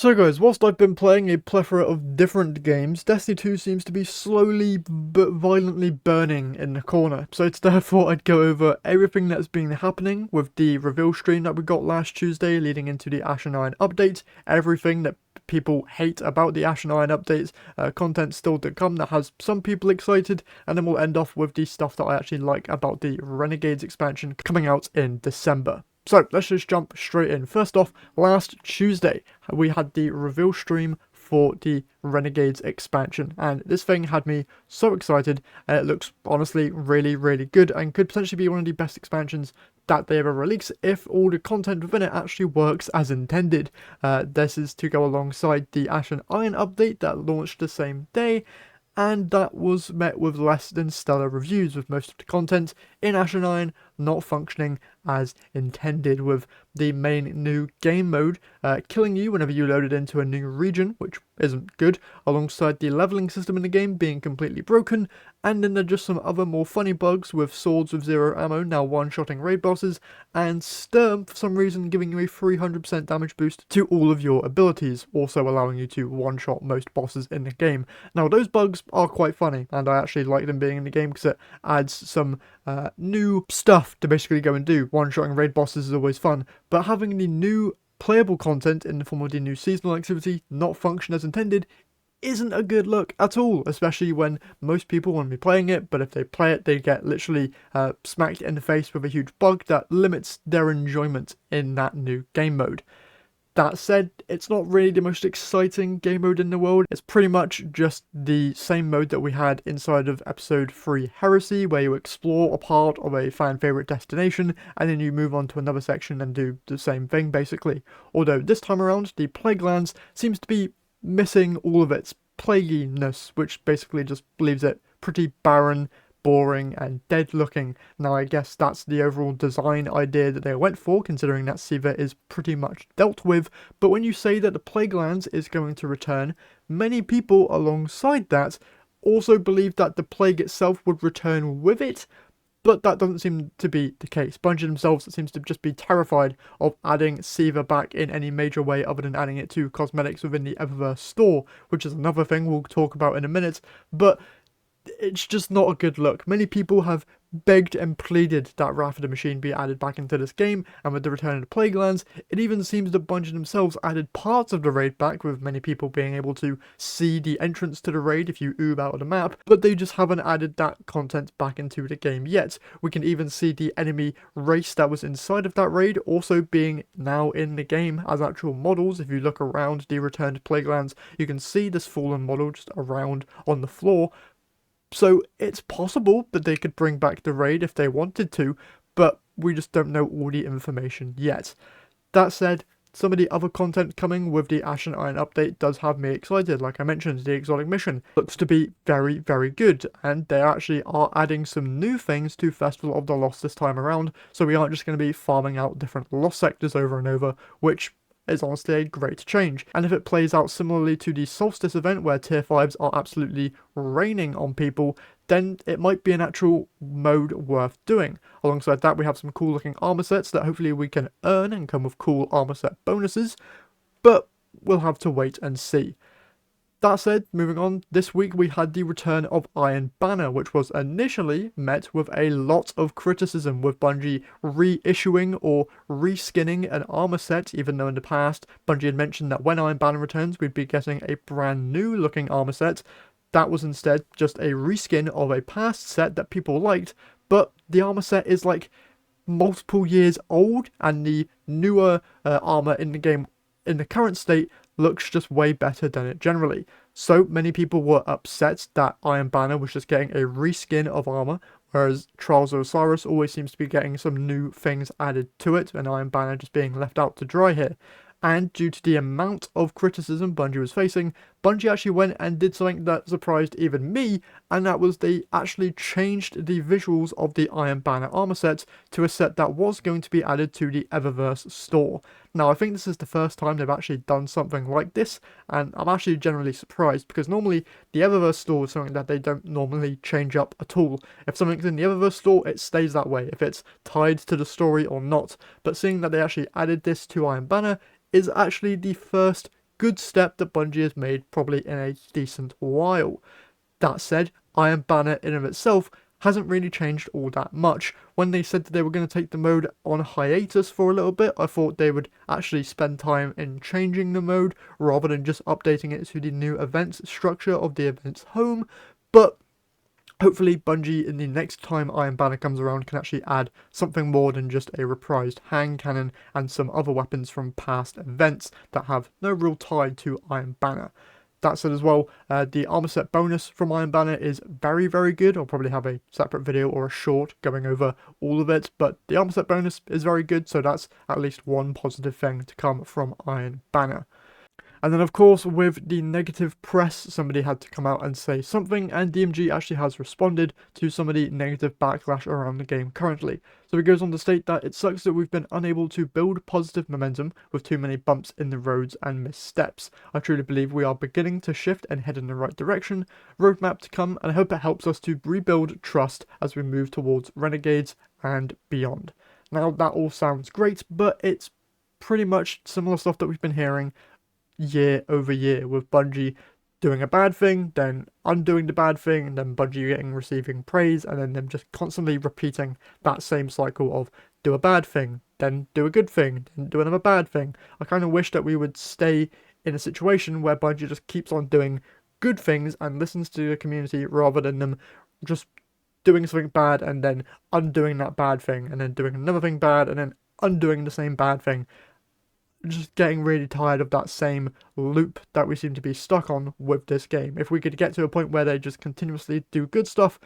So guys, whilst I've been playing a plethora of different games, Destiny 2 seems to be slowly but violently burning in the corner. So today I thought I'd go over everything that's been happening with the reveal stream that we got last Tuesday leading into the Ash and Iron update, everything that people hate about the Ash and Iron updates, content still to come that has some people excited, and then we'll end off with the stuff that I actually like about the Renegades expansion coming out in December. So let's just jump straight in. First off, last Tuesday we had the reveal stream for the Renegades expansion, and this thing had me so excited. It looks honestly really good and could potentially be one of the best expansions that they ever release if all the content within it actually works as intended. This is to go alongside the Ash and Iron update that launched the same day, and that was met with less than stellar reviews, with most of the content in Ash and Iron not functioning as intended, with the main new game mode killing you whenever you loaded into a new region, which isn't good, alongside the leveling system in the game being completely broken, and then there are just some other more funny bugs with swords with zero ammo now one-shotting raid bosses, and Sturm for some reason giving you a 300% damage boost to all of your abilities, also allowing you to one-shot most bosses in the game. Now those bugs are quite funny, and I actually like them being in the game because it adds some new stuff to basically go and do. One-shotting raid bosses is always fun, but having the new playable content in the form of the new seasonal activity not function as intended isn't a good look at all, especially when most people want to be playing it, but if they play it they get literally smacked in the face with a huge bug that limits their enjoyment in that new game mode. That said, it's not really the most exciting game mode in the world. It's pretty much just the same mode that we had inside of episode 3 Heresy, where you explore a part of a fan favourite destination and then you move on to another section and do the same thing basically. Although this time around the Plaguelands seems to be missing all of its plaguiness, which basically just leaves it pretty barren, boring and dead looking. Now I guess that's the overall design idea that they went for, considering that Siva is pretty much dealt with, but when you say that the Plaguelands is going to return, many people alongside that also believe that the plague itself would return with it, but that doesn't seem to be the case. Bungie themselves seems to just be terrified of adding Siva back in any major way other than adding it to cosmetics within the Eververse store, which is another thing we'll talk about in a minute, but it's just not a good look. Many people have begged and pleaded that Wrath of the Machine be added back into this game, and with the return of the Plaguelands, it even seems that Bungie themselves added parts of the raid back, with many people being able to see the entrance to the raid if you oob out of the map, but they just haven't added that content back into the game yet. We can even see the enemy race that was inside of that raid also being now in the game as actual models. If you look around the returned Plaguelands, you can see this fallen model just around on the floor. So it's possible that they could bring back the raid if they wanted to, but we just don't know all the information yet. That said, some of the other content coming with the Ash and Iron update does have me excited. Like I mentioned, the exotic mission looks to be very good, and they actually are adding some new things to Festival of the Lost this time around, so we aren't just going to be farming out different Lost sectors over and over, which is honestly a great change. And if it plays out similarly to the Solstice event where tier 5s are absolutely raining on people, then it might be an actual mode worth doing. Alongside that, we have some cool looking armor sets that hopefully we can earn and come with cool armor set bonuses, but we'll have to wait and see. That said, moving on, this week we had the return of Iron Banner, which was initially met with a lot of criticism, with Bungie reissuing or reskinning an armor set, even though in the past Bungie had mentioned that when Iron Banner returns we'd be getting a brand new looking armor set. That was instead just a reskin of a past set that people liked, but the armor set is like multiple years old, and the newer armor in the game in the current state looks just way better than it generally. So many people were upset that Iron Banner was just getting a reskin of armor, whereas Trials of Osiris always seems to be getting some new things added to it, and Iron Banner just being left out to dry here. And due to the amount of criticism Bungie was facing, Bungie actually went and did something that surprised even me, and that was they actually changed the visuals of the Iron Banner armor set to a set that was going to be added to the Eververse store. Now, I think this is the first time they've actually done something like this, and I'm actually generally surprised, because normally the Eververse store is something that they don't normally change up at all. If something's in the Eververse store, it stays that way, if it's tied to the story or not. But seeing that they actually added this to Iron Banner is actually the first good step that Bungie has made probably in a decent while. That said, Iron Banner in and of itself hasn't really changed all that much. When they said that they were going to take the mode on hiatus for a little bit, I thought they would actually spend time in changing the mode rather than just updating it to the new events structure of the events home. But hopefully Bungie, in the next time Iron Banner comes around, can actually add something more than just a reprised hand cannon and some other weapons from past events that have no real tie to Iron Banner. That said as well, the armor set bonus from Iron Banner is very, very good. I'll probably have a separate video or a short going over all of it, but the armor set bonus is very good, so that's at least one positive thing to come from Iron Banner. And then, of course, with the negative press, somebody had to come out and say something, and DMG actually has responded to some of the negative backlash around the game currently. So he goes on to state that it sucks that we've been unable to build positive momentum with too many bumps in the roads and missteps. I truly believe we are beginning to shift and head in the right direction, roadmap to come, and I hope it helps us to rebuild trust as we move towards Renegades and beyond. Now, that all sounds great, but it's pretty much similar stuff that we've been hearing year over year, with Bungie doing a bad thing, then undoing the bad thing, and then Bungie receiving praise, and then them just constantly repeating that same cycle of do a bad thing, then do a good thing, then do another bad thing. I kind of wish that we would stay in a situation where Bungie just keeps on doing good things and listens to the community rather than them just doing something bad and then undoing that bad thing, and then doing another thing bad and then undoing the same bad thing. Just getting really tired of that same loop that we seem to be stuck on with this game. If we could get to a point where they just continuously do good stuff,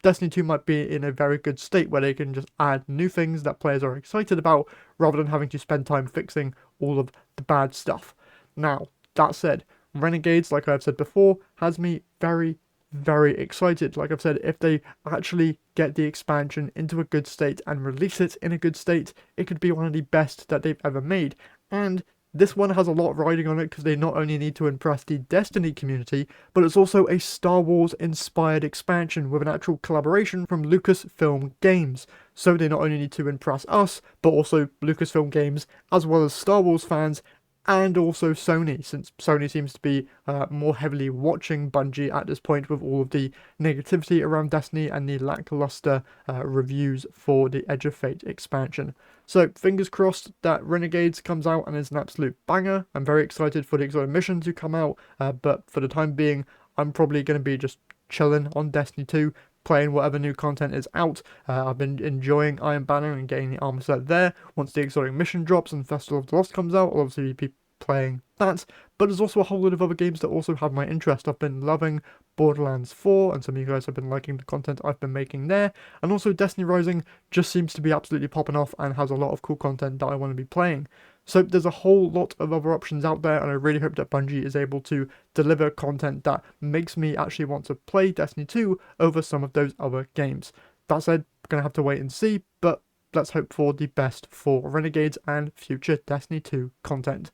Destiny 2 might be in a very good state where they can just add new things that players are excited about rather than having to spend time fixing all of the bad stuff. Now, that said, Renegades, like I've said before, has me very, very excited. Like I've said, if they actually get the expansion into a good state and release it in a good state, it could be one of the best that they've ever made. And this one has a lot riding on it because they not only need to impress the Destiny community, but it's also a Star Wars inspired expansion with an actual collaboration from Lucasfilm Games. So they not only need to impress us, but also Lucasfilm Games, as well as Star Wars fans, and also Sony, since Sony seems to be more heavily watching Bungie at this point with all of the negativity around Destiny and the lackluster reviews for the Edge of Fate expansion. So fingers crossed that Renegades comes out and is an absolute banger. I'm very excited for the Exotic Mission to come out, but for the time being, I'm probably going to be just chilling on Destiny 2, playing whatever new content is out. I've been enjoying Iron Banner and getting the armor set there. Once the Exotic Mission drops and Festival of the Lost comes out, I'll obviously be playing that. But there's also a whole lot of other games that also have my interest. I've been loving Borderlands 4, and some of you guys have been liking the content I've been making there. And also Destiny Rising just seems to be absolutely popping off and has a lot of cool content that I want to be playing. So there's a whole lot of other options out there, and I really hope that Bungie is able to deliver content that makes me actually want to play Destiny 2 over some of those other games. That said, we're going to have to wait and see, but let's hope for the best for Renegades and future Destiny 2 content.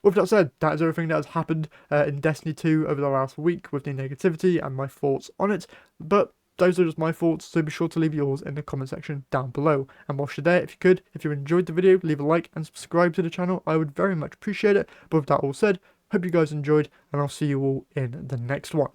With that said, that is everything that has happened in Destiny 2 over the last week with the negativity and my thoughts on it, but those are just my thoughts, so be sure to leave yours in the comment section down below. And whilst you're there, if you could, if you enjoyed the video, leave a like and subscribe to the channel, I would very much appreciate it. But with that all said, hope you guys enjoyed, and I'll see you all in the next one.